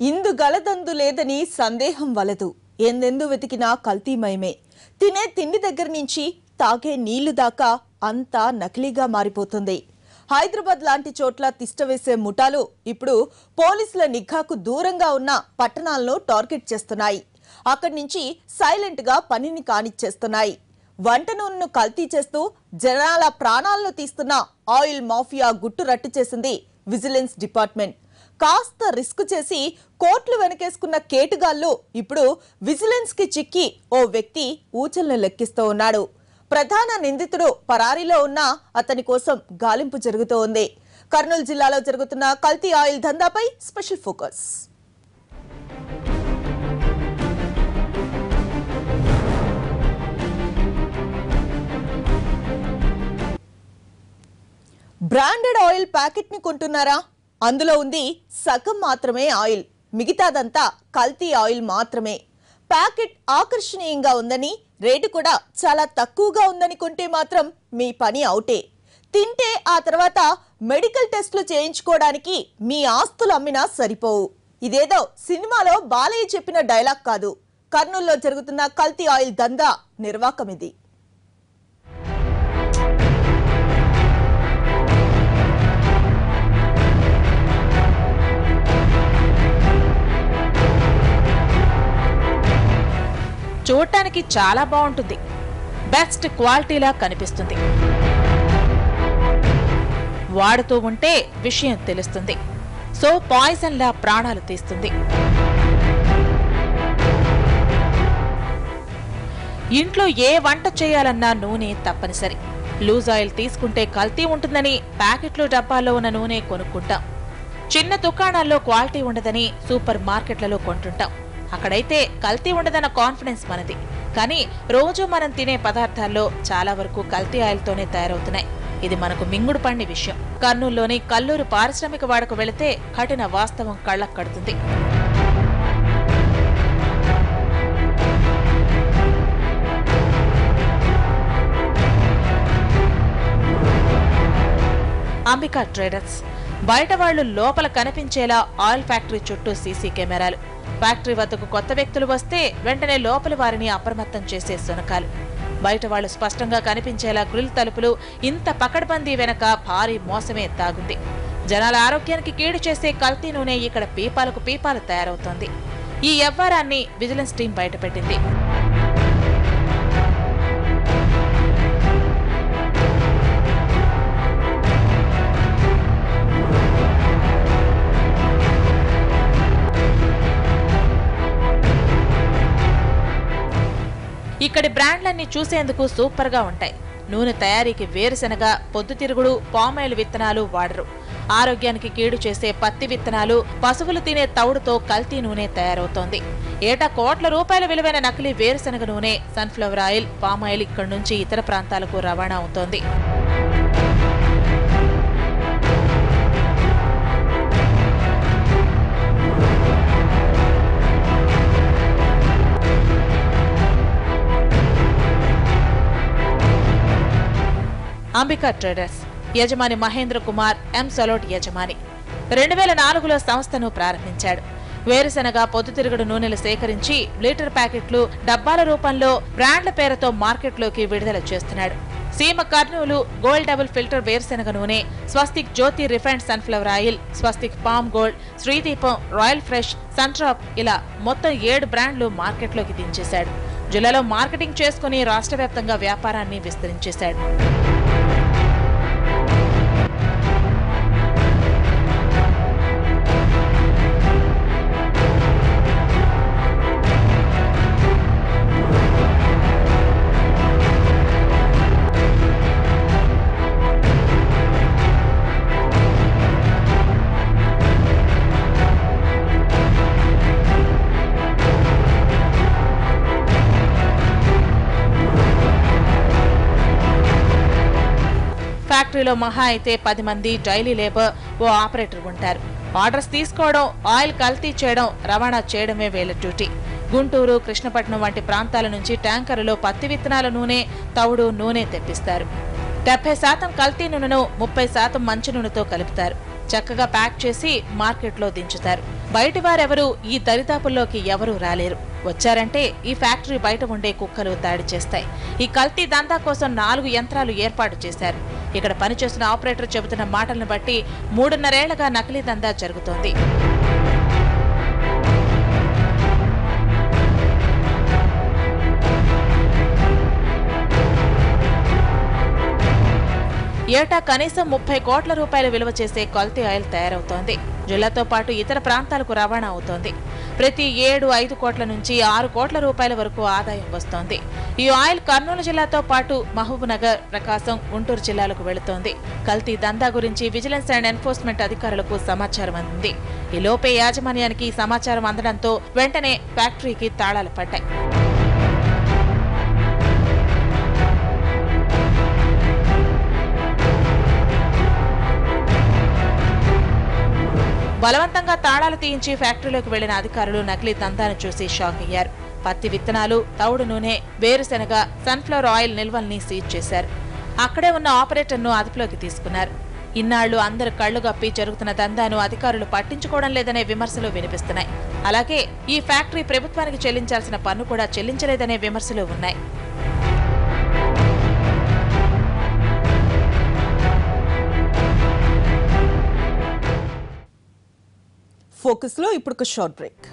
ఇందు గలదందు లేదని సందేహం వలదు. ఎందెందు వెతికినా కల్తీమయమే. తినే తిండి దగ్గర నుంచి తాగే నీళ్లు దాకా అంతా నకిలీగా మారిపోతుంది. హైదరాబాద్ లాంటి చోట్ల తిష్టవేసే ముఠాలు ఇప్పుడు పోలీసుల నిఘాకు దూరంగా ఉన్న పట్టణాలను టార్గెట్ చేస్తున్నాయి. అక్కడి నుంచి సైలెంట్ గా పనిని కానిచ్చేస్తున్నాయి. వంట నూనెను కల్తీ చేస్తూ జనాల ప్రాణాలను తీస్తున్న ఆయిల్ మాఫియా గుట్టు రట్టు చేసింది విజిలెన్స్ డిపార్ట్మెంట్. కాస్త రిస్క్ చేసి కోట్లు వెనకేసుకున్న కేటుగాళ్లు ఇప్పుడు విజిలెన్స్ కి చిక్కి ఓ వ్యక్తి ఊచలను లెక్కిస్తూ ఉన్నాడు. ప్రధాన నిందితుడు పరారీలో ఉన్న అతని కోసం గాలింపు జరుగుతూ ఉంది. కర్నూలు జిల్లాలో జరుగుతున్న కల్తీ ఆయిల్ దందాపై special focus. Branded oil packet ని కొంటున్నారా? అందులో ఉంది సగం మాత్రమే ఆయిల్, మిగతాదంతా కల్తీ ఆయిల్ మాత్రమే. ప్యాకెట్ ఆకర్షణీయంగా ఉందని, రేటు కూడా చాలా తక్కువగా ఉందని కొంటే మాత్రం మీ పని అవుటే. తింటే ఆ తర్వాత మెడికల్ టెస్టులు చేయించుకోవడానికి మీ ఆస్తులు అమ్మినా సరిపోవు. ఇదేదో సినిమాలో బాలయ్య చెప్పిన డైలాగ్ కాదు. కర్నూలులో జరుగుతున్న కల్తీ ఆయిల్ దందా నిర్వాకం ఇది. చూడటానికి చాలా బాగుంటుంది, బెస్ట్ క్వాలిటీలా కనిపిస్తుంది. వాడుతూ ఉంటే విషయం తెలుస్తుంది. సో పాయిజన్లా ప్రాణాలు తీస్తుంది. ఇంట్లో ఏ వంట చేయాలన్నా నూనె తప్పనిసరి. లూజ్ ఆయిల్ తీసుకుంటే కల్తీ ఉంటుందని ప్యాకెట్లు డబ్బాల్లో ఉన్న నూనె కొనుక్కుంటాం. చిన్న దుకాణాల్లో క్వాలిటీ ఉండదని సూపర్ మార్కెట్లలో కొంటుంటాం. అక్కడైతే కల్తీ ఉండదన్న కాన్ఫిడెన్స్ మనది. కానీ రోజు మనం తినే పదార్థాల్లో చాలా వరకు కల్తీ ఆయిల్తోనే తయారవుతున్నాయి. ఇది మనకు మింగుడు పడిన విషయం. కర్నూలులోని కల్లూరు పారిశ్రామిక వాడకు వెళితే కఠిన వాస్తవం కళ్లకు కడుతుంది. అంబికా ట్రేడర్స్. బయట వాళ్లు లోపల కనిపించేలా ఆయిల్ ఫ్యాక్టరీ చుట్టూ సీసీ కెమెరాలు. ఫ్యాక్టరీ వద్దకు కొత్త వ్యక్తులు వస్తే వెంటనే లోపలి వారిని అప్రమత్తం చేసే శునకాలు. బయట వాళ్లు స్పష్టంగా కనిపించేలా గ్రిల్ తలుపులు. ఇంత పకడ్బందీ వెనక భారీ మోసమే తాగుంది. జనాల ఆరోగ్యానికి కీడు చేసే కల్తీ నూనె ఇక్కడ పీపాలకు పీపాలు తయారవుతోంది. ఈ వ్యవహారాన్ని విజిలెన్స్ టీం బయటపెట్టింది. ఇక్కడి బ్రాండ్లన్నీ చూసేందుకు సూపర్ గా ఉంటాయి. నూనె తయారీకి వేరుశెనగ, పొద్దుతిరుగుడు, పామాయిల్ విత్తనాలు వాడరు. ఆరోగ్యానికి కీడు చేసే పత్తి విత్తనాలు, పశువులు తినే తౌడుతో కల్తీ నూనె తయారవుతోంది. ఏటా కోట్ల రూపాయల విలువైన నకిలీ వేరుశెనగ నూనె, సన్ఫ్లవర్ ఆయిల్, పామాయిల్ ఇక్కడి నుంచి ఇతర ప్రాంతాలకు రవాణా అవుతోంది. అంబికా ట్రేడర్స్ యజమాని మహేంద్ర కుమార్ ఎం సలోట్ యజమాని. 2004లో సంస్థను ప్రారంభించాడు. వేరుశెనగ, పొద్దుతిరుగుడు నూనెలు సేకరించి లీటర్ ప్యాకెట్లు, డబ్బాల రూపంలో బ్రాండ్ల పేరుతో మార్కెట్లోకి విడుదల చేస్తున్నాడు. సీమ కర్నూలు గోల్డ్ డబుల్ ఫిల్టర్ వేరుశెనగ నూనె, స్వస్తిక్ జ్యోతి రిఫైన్డ్ సన్ఫ్లవర్ ఆయిల్, స్వస్తిక్ పామ్ గోల్డ్, శ్రీదీపం, రాయల్ ఫ్రెష్, సన్ట్రాప్ ఇలా మొత్తం 7 బ్రాండ్లు మార్కెట్లోకి దించేశాడు. జిల్లాలో మార్కెటింగ్ చేసుకుని రాష్ట్ర వ్యాప్తంగా వ్యాపారాన్ని విస్తరించేశాడు. ఫ్యాక్టరీలో మహా అయితే 10 మంది డైలీ లేబర్, ఓ ఆపరేటర్ ఉంటారు. ఆర్డర్స్ తీసుకోవడం, ఆయిల్ కల్తీ చేయడం, రవాణా చేయడమే వీళ్ళ డ్యూటీ. గుంటూరు, కృష్ణపట్నం వంటి ప్రాంతాల నుంచి ట్యాంకర్లలో పత్తి విత్తనాల నూనె, తవుడు నూనె తెప్పిస్తారు. 70% కల్తీ నూనెను 30% మంచి నూనెతో కలుపుతారు. చక్కగా ప్యాక్ చేసి మార్కెట్లో దించుతారు. బయటి వారెవరూ ఈ దరిదాపుల్లోకి ఎవరూ రాలేరు. వచ్చారంటే ఈ ఫ్యాక్టరీ బయట ఉండే కుక్కలు దాడి చేస్తాయి. ఈ కల్తీ దందా కోసం 4 యంత్రాలు ఏర్పాటు చేశారు. ఇక్కడ పనిచేస్తున్న ఆపరేటర్ చెబుతున్న మాటలను బట్టి 3.5 ఏళ్లుగా నకిలీ దందా జరుగుతోంది. ఏటా కనీసం 30 కోట్ల రూపాయల విలువ చేసే కల్తీ ఆయిల్ తయారవుతోంది. జిల్లాతో పాటు ఇతర ప్రాంతాలకు రవాణా అవుతోంది. ప్రతి 5 కోట్ల నుంచి 6 కోట్ల రూపాయల వరకు ఆదాయం వస్తోంది. ఈ ఆయిల్ కర్నూలు జిల్లాతో పాటు మహబూబ్నగర్, ప్రకాశం, గుంటూరు జిల్లాలకు వెళుతోంది. కల్తీ దందా గురించి విజిలెన్స్ అండ్ ఎన్ఫోర్స్మెంట్ అధికారులకు సమాచారం అందింది. ఈ లోపే యాజమాన్యానికి సమాచారం అందడంతో వెంటనే ఫ్యాక్టరీకి తాళాలు పడ్డాయి. బలవంతంగా తాళాలు తీయించి ఫ్యాక్టరీలోకి వెళ్లిన అధికారులు నకిలీ దందాను చూసి షాక్ అయ్యారు. పత్తి విత్తనాలు, తవుడు నూనె, వేరుశెనగ, సన్ఫ్లవర్ ఆయిల్ నిల్వల్ని సీజ్ చేశారు. అక్కడే ఉన్న ఆపరేటర్ను అదుపులోకి తీసుకున్నారు. ఇన్నాళ్లు అందరు కళ్లు గప్పి జరుగుతున్న దందాను అధికారులు పట్టించుకోవడం లేదనే విమర్శలు వినిపిస్తున్నాయి. అలాగే ఈ ఫ్యాక్టరీ ప్రభుత్వానికి చెల్లించాల్సిన పన్ను కూడా చెల్లించలేదనే విమర్శలు ఉన్నాయి. ఫోకస్ లో ఇప్పుడు ఒక షార్ట్ బ్రేక్.